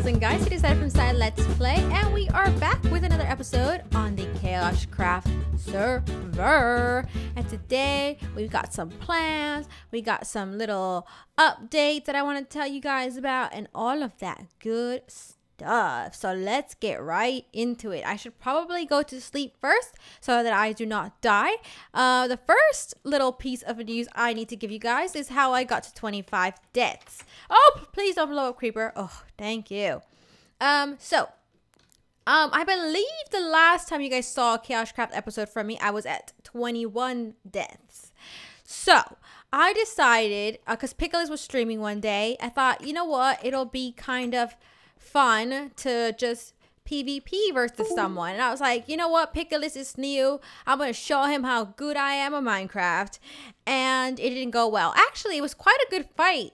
girls and guys, it is Zaira from ZaiLetsPlay, and we are back with another episode on the KaoshKraft server. And today we've got some plans, we got some little updates that I want to tell you guys about, and all of that good stuff. So let's get right into it. I should probably go to sleep first so that I do not die. The first little piece of news I need to give you guys is how I got to 25 deaths. Oh, please don't blow up, creeper. Oh, thank you. I believe the last time you guys saw a KaoshKraft episode from me, I was at 21 deaths. So I decided, because Pickles was streaming one day, I thought, you know what, it'll be kind of fun to just PvP versus someone. And I was like, you know what, Pickles is new. I'm going to show him how good I am at Minecraft. And it didn't go well. Actually, it was quite a good fight.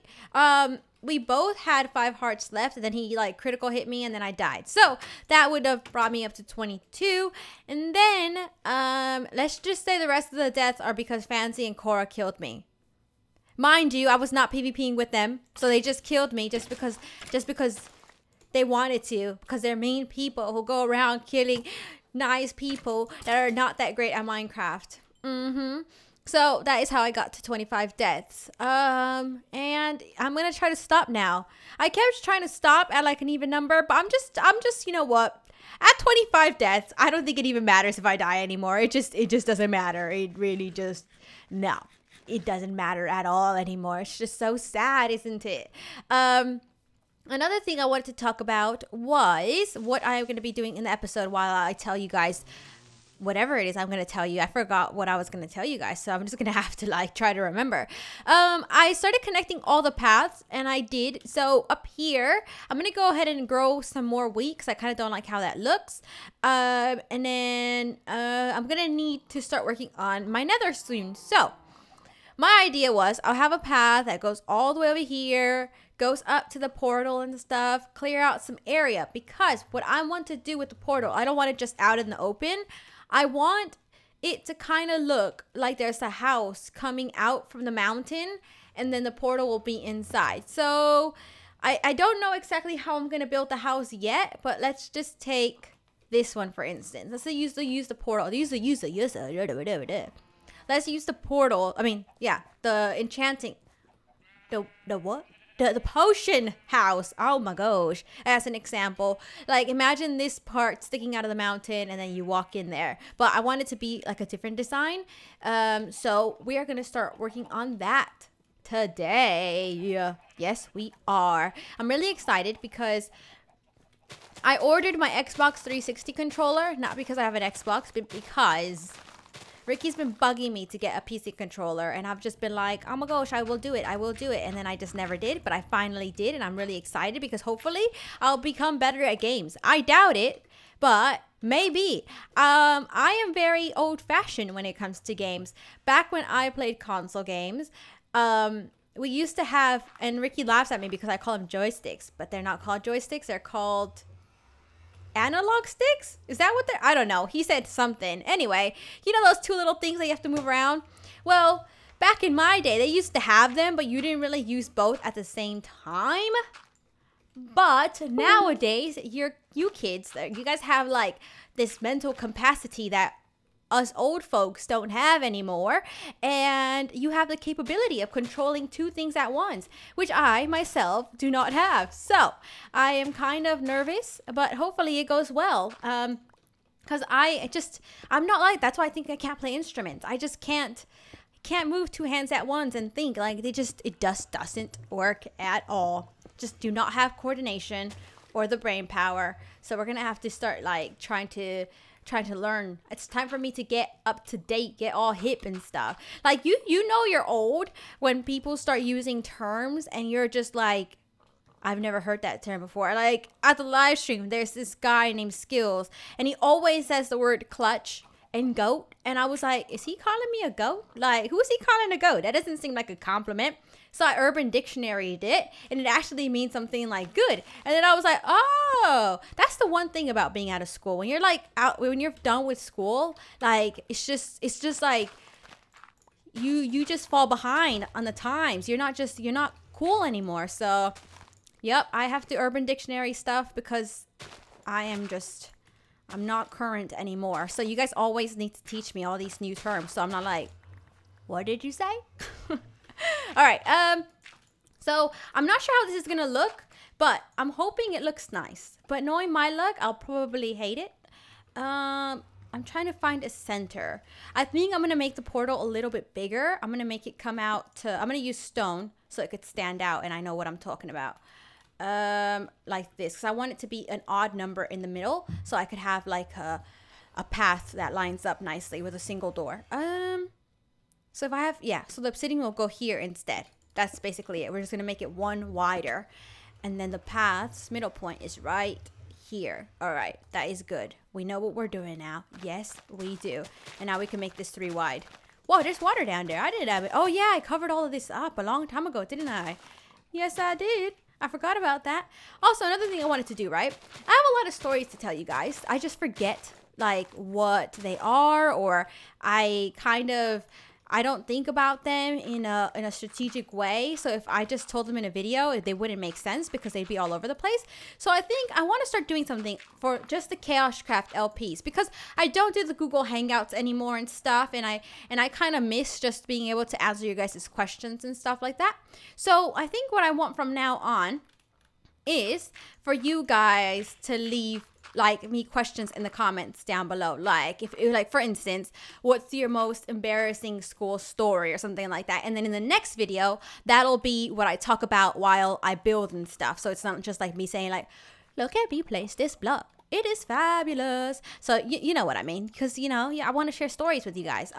We both had 5 hearts left, and then he like critical hit me, and then I died. So that would have brought me up to 22. And then let's just say the rest of the deaths are because Fancy and Cora killed me. Mind you, I was not PvPing with them, so they just killed me just because they wanted to, because they're mean people who go around killing nice people that are not that great at Minecraft. So that is how I got to 25 deaths. And I'm gonna try to stop now. I kept trying to stop at like an even number, but I'm just, you know what? At 25 deaths, I don't think it even matters if I die anymore. It just doesn't matter. It really just, no, it doesn't matter at all anymore. It's just so sad, isn't it? Another thing I wanted to talk about was what I'm going to be doing in the episode while I tell you guys whatever it is I'm going to tell you. I forgot what I was going to tell you guys, so I'm just going to have to like try to remember. I started connecting all the paths, and I did. So up here, I'm going to go ahead and grow some more wheat because I kind of don't like how that looks. And then I'm going to need to start working on my nether soon. So my idea was I'll have a path that goes all the way over here, goes up to the portal and stuff, clear out some area, because what I want to do with the portal, I don't want it just out in the open. I want it to kind of look like there's a house coming out from the mountain, and then the portal will be inside. So I don't know exactly how I'm going to build the house yet, but let's just take this one for instance. Let's use the portal. Let's use the portal. I mean, yeah, the enchanting, the what? The potion house. Oh my gosh. As an example, like imagine this part sticking out of the mountain and then you walk in there, but I want it to be like a different design. So we are going to start working on that today. Yes, we are. I'm really excited because I ordered my Xbox 360 controller, not because I have an Xbox, but because Ricky's been bugging me to get a PC controller, and I've just been like, oh my gosh, I will do it, and then I just never did, but I finally did, and I'm really excited because hopefully I'll become better at games. I doubt it, but maybe. I am very old-fashioned when it comes to games. Back when I played console games, we used to have, and Ricky laughs at me because I call them joysticks, but they're not called joysticks, they're called analog sticks? Is that what they're? I don't know. He said something. Anyway, you know those two little things that you have to move around? Well, back in my day, they used to have them, but you didn't really use both at the same time. But nowadays, you kids, you guys have like this mental capacity that us old folks don't have anymore, and you have the capability of controlling 2 things at once, which I myself do not have. So I am kind of nervous, but hopefully it goes well, because I'm not like, that's why I think I can't play instruments. I just can't move 2 hands at once and think, like it just doesn't work at all. Just do not have coordination or the brain power. So we're gonna have to start like trying to learn. It's time for me to get up to date, get all hip and stuff. Like you know you're old when people start using terms and you're just like, I've never heard that term before. Like at the live stream, there's this guy named Skills, and he always says the word clutch and goat, and I was like, is he calling me a goat? Like, who is he calling a goat? That doesn't seem like a compliment. So I Urban Dictionary'd it, and it actually means something like good. And then I was like, oh, that's the one thing about being out of school. When you're like when you're done with school, like it's just like you just fall behind on the times. You're not cool anymore. So Yep, I have to Urban Dictionary stuff because I'm not current anymore. So you guys always need to teach me all these new terms. So I'm not like, what did you say? All right. So I'm not sure how this is going to look, but I'm hoping it looks nice. But knowing my luck, I'll probably hate it. I'm trying to find a center. I think I'm going to make the portal a little bit bigger. I'm going to make it come out to, I'm going to use stone so it could stand out and I know what I'm talking about. Like this, because I want it to be an odd number in the middle so I could have like a path that lines up nicely with a single door. So if I have, yeah, so the obsidian will go here instead. That's basically it. We're just going to make it one wider. And then the path's middle point is right here. All right, that is good. We know what we're doing now. Yes, we do. And now we can make this 3 wide. Whoa, there's water down there. I didn't have it. Oh yeah, I covered all of this up a long time ago, didn't I? Yes, I did. I forgot about that. Also, another thing I wanted to do, right? I have a lot of stories to tell you guys. I just forget like what they are, or I don't think about them in a strategic way. So if I just told them in a video, they wouldn't make sense because they'd be all over the place. So I think I want to start doing something for just the KaoshKraft LPs, because I don't do the Google Hangouts anymore and stuff, and I kind of miss just being able to answer you guys' questions and stuff like that. So I think what I want from now on is for you guys to leave like me questions in the comments down below, like if like for instance, what's your most embarrassing school story or something like that, and then in the next video that'll be what I talk about while I build and stuff. So it's not just like me saying like, look at me place this block, it is fabulous. So you know what I mean, because you know, yeah, I want to share stories with you guys.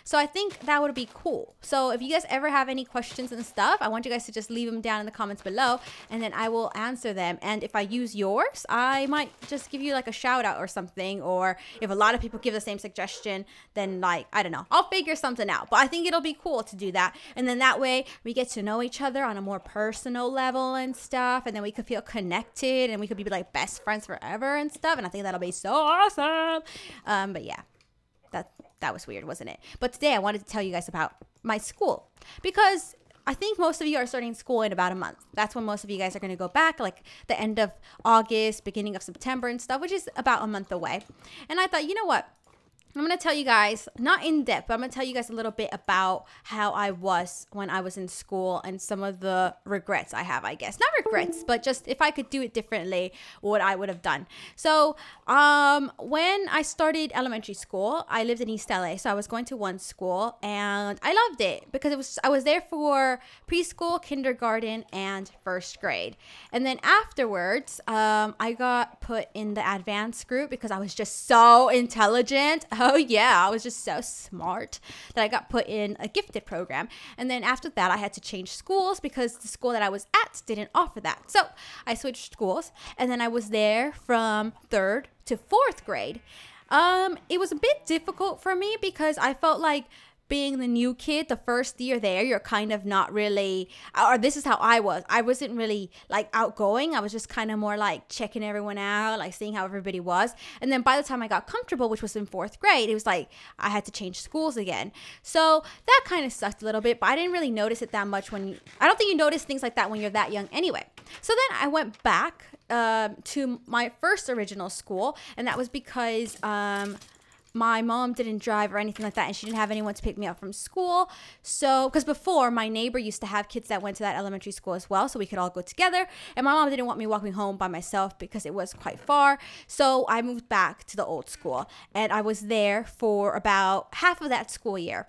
So I think that would be cool. So if you guys ever have any questions and stuff, I want you guys to just leave them down in the comments below, and then I will answer them. And if I use yours, I might just give you like a shout out or something. Or if a lot of people give the same suggestion, then like, I don't know, I'll figure something out. But I think it'll be cool to do that. And then that way we get to know each other on a more personal level and stuff. And then we could feel connected and we could be like best friends forever and stuff. And I think that'll be so awesome. But yeah, that was weird, wasn't it? But today I wanted to tell you guys about my school, because I think most of you are starting school in about a month. That's when most of you guys are going to go back, like the end of August, beginning of September and stuff, which is about a month away. And I thought, you know what? I'm going to tell you guys, not in depth, but I'm going to tell you guys a little bit about how I was when I was in school and some of the regrets I have, I guess. Not regrets, but just if I could do it differently, what I would have done. So when I started elementary school, I lived in East LA. So I was going to one school and I loved it because I was there for preschool, kindergarten, and first grade. And then afterwards, I got put in the advanced group because I was just so intelligent. Oh yeah, I was just so smart that I got put in a gifted program. And then after that, I had to change schools because the school that I was at didn't offer that. So I switched schools, and then I was there from 3rd to 4th grade. It was a bit difficult for me because I felt like being the new kid, the first year there, you're kind of not really, or this is how I was. I wasn't really like outgoing. I was just kind of more like checking everyone out, like seeing how everybody was. And then by the time I got comfortable, which was in 4th grade, it was like I had to change schools again. So that kind of sucked a little bit, but I didn't really notice it that much I don't think you notice things like that when you're that young anyway. So then I went back to my first original school, and that was because my mom didn't drive or anything like that, and she didn't have anyone to pick me up from school. So, because before, my neighbor used to have kids that went to that elementary school as well, so we could all go together. And my mom didn't want me walking home by myself because it was quite far. So I moved back to the old school, and I was there for about half of that school year.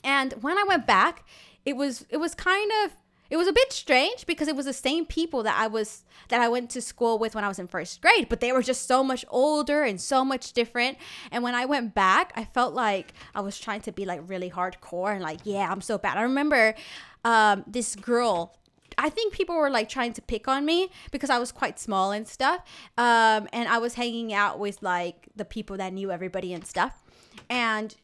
And when I went back, it was a bit strange because it was the same people that I went to school with when I was in 1st grade, but they were just so much older and so much different. And when I went back, I felt like I was trying to be like really hardcore and like, yeah, I'm so bad. I remember this girl, I think people were like trying to pick on me because I was quite small and stuff. And I was hanging out with like the people that knew everybody and stuff. And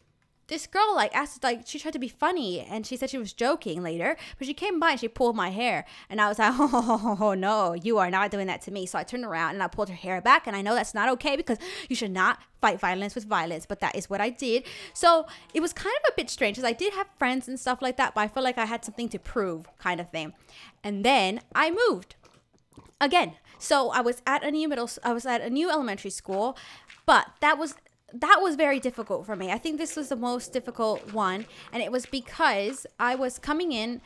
this girl like asked, like she tried to be funny, and she said she was joking later, but she came by and she pulled my hair, and I was like, oh no, you are not doing that to me. So I turned around and I pulled her hair back, and I know that's not okay because you should not fight violence with violence, but that is what I did. So it was kind of a bit strange because I did have friends and stuff like that, but I felt like I had something to prove kind of thing. And then I moved. again, so I was at a new elementary school, but that was very difficult for me. I think this was the most difficult one, and it was because I was coming in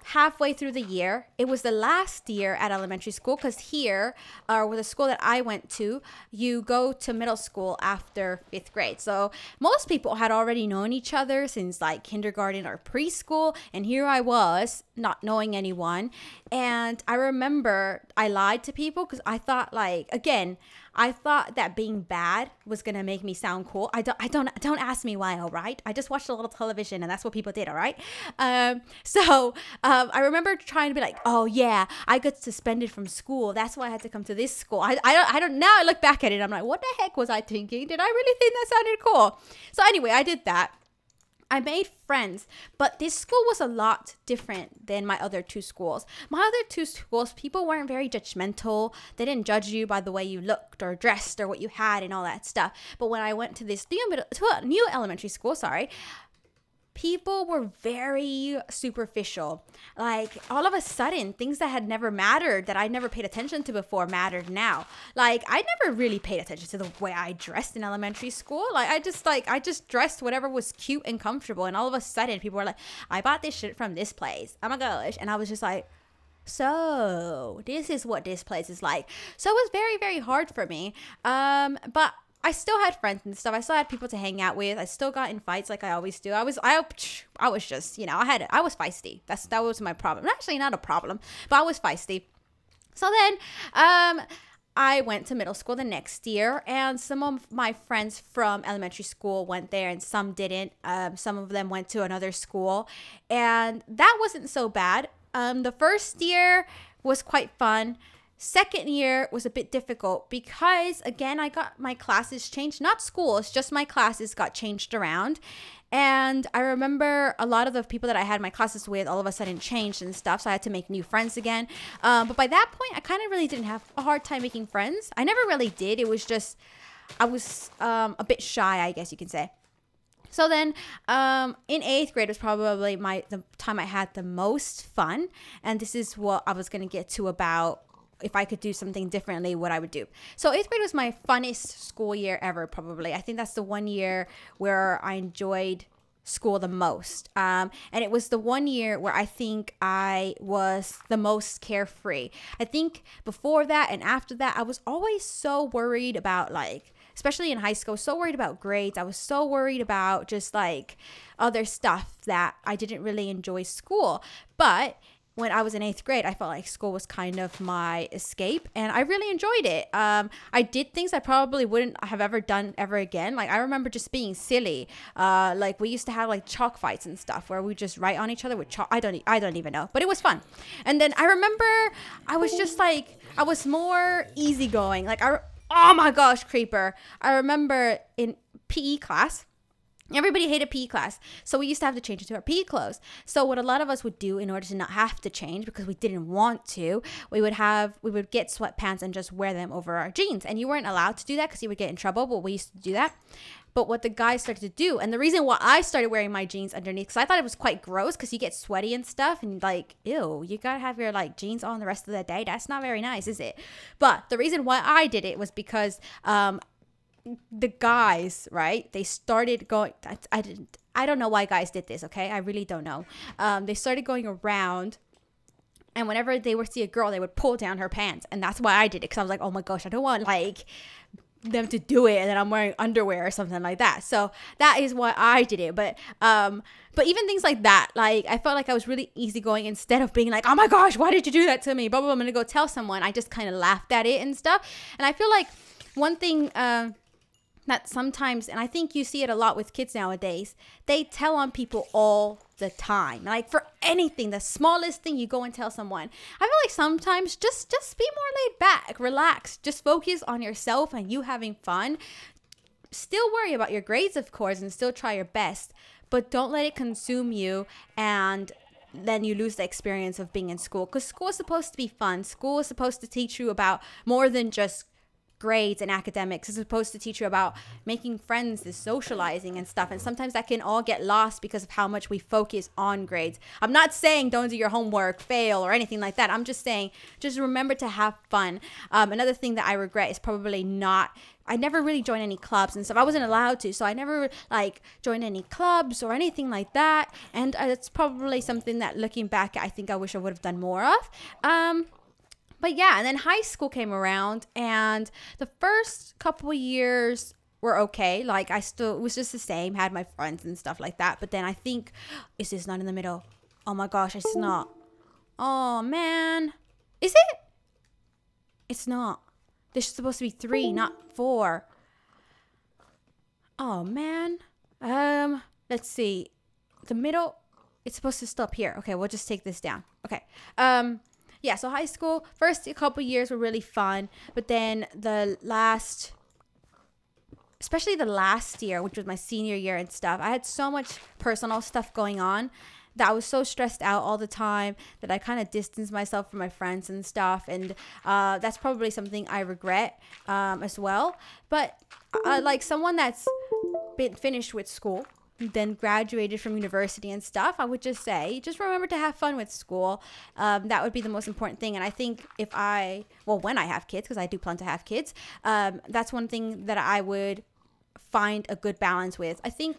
halfway through the year. It was the last year at elementary school, because here, with the school that I went to, you go to middle school after 5th grade. So most people had already known each other since like kindergarten or preschool, and here I was not knowing anyone. And I remember I lied to people because I thought, like, again, I thought that being bad was gonna make me sound cool. Don't ask me why, all right? I just watched a little television, and that's what people did, all right? I remember trying to be like, oh yeah, I got suspended from school. That's why I had to come to this school. I don't. Now I look back at it, I'm like, what the heck was I thinking? Did I really think that sounded cool? So anyway, I did that. I made friends, but this school was a lot different than my other 2 schools. My other 2 schools, people weren't very judgmental. They didn't judge you by the way you looked or dressed or what you had and all that stuff. But when I went to this new elementary school, people were very superficial. Like, all of a sudden, things that had never mattered, that I'd never paid attention to before, mattered now. Like, I never really paid attention to the way I dressed in elementary school. Like, I just dressed whatever was cute and comfortable. And all of a sudden, people were like, I bought this shit from this place. Oh my gosh. And I was just like, so this is what this place is like. So it was very, very hard for me. But I still had friends and stuff. I still had people to hang out with. I still got in fights like I always do. I was just, I was feisty. That was my problem. Actually, not a problem, but I was feisty. So then, I went to middle school the next year, and some of my friends from elementary school went there and some didn't. Some of them went to another school, and that wasn't so bad. The first year was quite fun. Second year was a bit difficult because, again, I got my classes changed. Not schools, just my classes got changed around. And I remember a lot of the people that I had my classes with all of a sudden changed and stuff. So I had to make new friends again. But by that point, I kind of really didn't have a hard time making friends. I never really did. It was just, I was a bit shy, I guess you can say. So then in 8th grade was probably the time I had the most fun. And this is what I was going to get to about if I could do something differently, what I would do. So 8th grade was my funnest school year ever, probably. I think that's the one year where I enjoyed school the most. And it was the one year where I think I was the most carefree. I think before that and after that, I was always so worried about, like, especially in high school, so worried about grades. I was so worried about just like other stuff that I didn't really enjoy school. But when I was in 8th grade, I felt like school was kind of my escape, and I really enjoyed it. I did things I probably wouldn't have ever done ever again. Like, I remember just being silly. Like, we used to have like chalk fights and stuff where we just write on each other with chalk. I don't even know, but it was fun. And then I remember I was just like, I was more easygoing. Like, oh my gosh, creeper. I remember in PE class, everybody hated PE class, so we used to have to change into our PE clothes. So what a lot of us would do in order to not have to change, because we didn't want to, we would get sweatpants and just wear them over our jeans. And you weren't allowed to do that because you would get in trouble, but we used to do that. But what the guys started to do, and the reason why I started wearing my jeans underneath, because I thought it was quite gross, because you get sweaty and stuff, and like, ew, you gotta have your like jeans on the rest of the day. That's not very nice, is it? But the reason why I did it was because the guys, right, they started going, I don't know why guys did this, okay? I really don't know. They started going around, and whenever they would see a girl, they would pull down her pants. And that's why I did it, because I was like, oh my gosh, I don't want like them to do it and then I'm wearing underwear or something like that. So that is why I did it. But even things like that, like, I felt like I was really easygoing. Instead of being like, oh my gosh, why did you do that to me? Blah, blah, blah, I'm gonna go tell someone. I just kind of laughed at it and stuff. And I feel like one thing that sometimes, and I think you see it a lot with kids nowadays, they tell on people all the time. Like, for anything, the smallest thing, you go and tell someone. I feel like sometimes just be more laid back, relax, just focus on yourself and you having fun. Still worry about your grades, of course, and still try your best, but don't let it consume you, and then you lose the experience of being in school. Because school is supposed to be fun. School is supposed to teach you about more than just grades and academics. It's supposed to teach you about making friends and socializing and stuff. And sometimes that can all get lost because of how much we focus on grades. I'm not saying don't do your homework, fail, or anything like that. I'm just saying just remember to have fun. Another thing that I regret is probably I never really joined any clubs and stuff. I wasn't allowed to, so I never like joined any clubs or anything like that. And it's probably something that looking back, I think I wish I would have done more of. But yeah, and then high school came around, and the first couple of years were okay. Like it was just the same, had my friends and stuff like that. But then I think, is this not in the middle? Oh my gosh, it's not. Oh man, is it? It's not. There's supposed to be 3, not 4. Oh man. Let's see. The middle, it's supposed to stop here. Okay, we'll just take this down. Okay. Yeah, so high school, first couple years were really fun, but then especially the last year, which was my senior year and stuff, I had so much personal stuff going on that I was so stressed out all the time that I kind of distanced myself from my friends and stuff. And that's probably something I regret as well. But like someone that's been finished with school, then graduated from university and stuff, I would just say, just remember to have fun with school. That would be the most important thing. And I think when I have kids, because I do plan to have kids, that's one thing that I would find a good balance with. I think,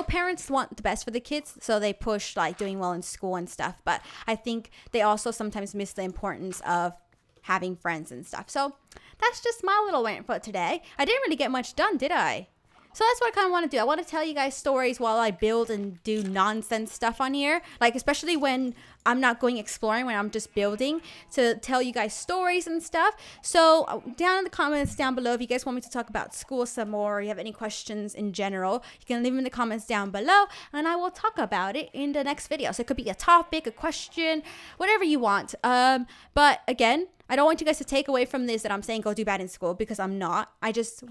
parents want the best for the kids, so they push like doing well in school and stuff. But I think they also sometimes miss the importance of having friends and stuff. So that's just my little rant for today. I didn't really get much done, did I? So that's what I kind of want to do. I want to tell you guys stories while I build and do nonsense stuff on here. Like, especially when I'm not going exploring, when I'm just building, to tell you guys stories and stuff. So down in the comments down below, if you guys want me to talk about school some more, or you have any questions in general, you can leave them in the comments down below, and I will talk about it in the next video. So it could be a topic, a question, whatever you want. But again, I don't want you guys to take away from this that I'm saying go do bad in school, because I'm not. I just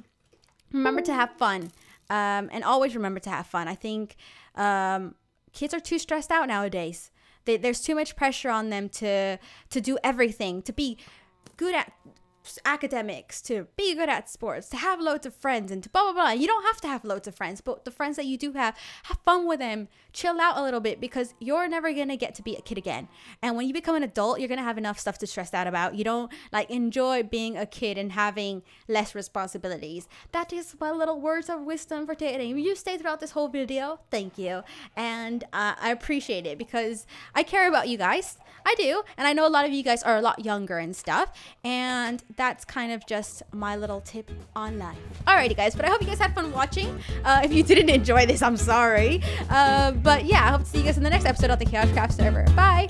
remember to have fun, and always remember to have fun. I think kids are too stressed out nowadays. There's too much pressure on them to do everything, to be good at academics, to be good at sports, to have loads of friends, and to blah, blah, blah. You don't have to have loads of friends, but the friends that you do have fun with them, chill out a little bit, because you're never going to get to be a kid again. And when you become an adult, you're going to have enough stuff to stress out about. You don't enjoy being a kid and having less responsibilities. That is my little words of wisdom for today. If you stayed throughout this whole video, thank you. And I appreciate it, because I care about you guys. I do. And I know a lot of you guys are a lot younger and stuff. And that's kind of just my little tip on life. Alrighty guys, but I hope you guys had fun watching. If you didn't enjoy this, I'm sorry. But yeah, I hope to see you guys in the next episode of the KaoshKraft server. Bye!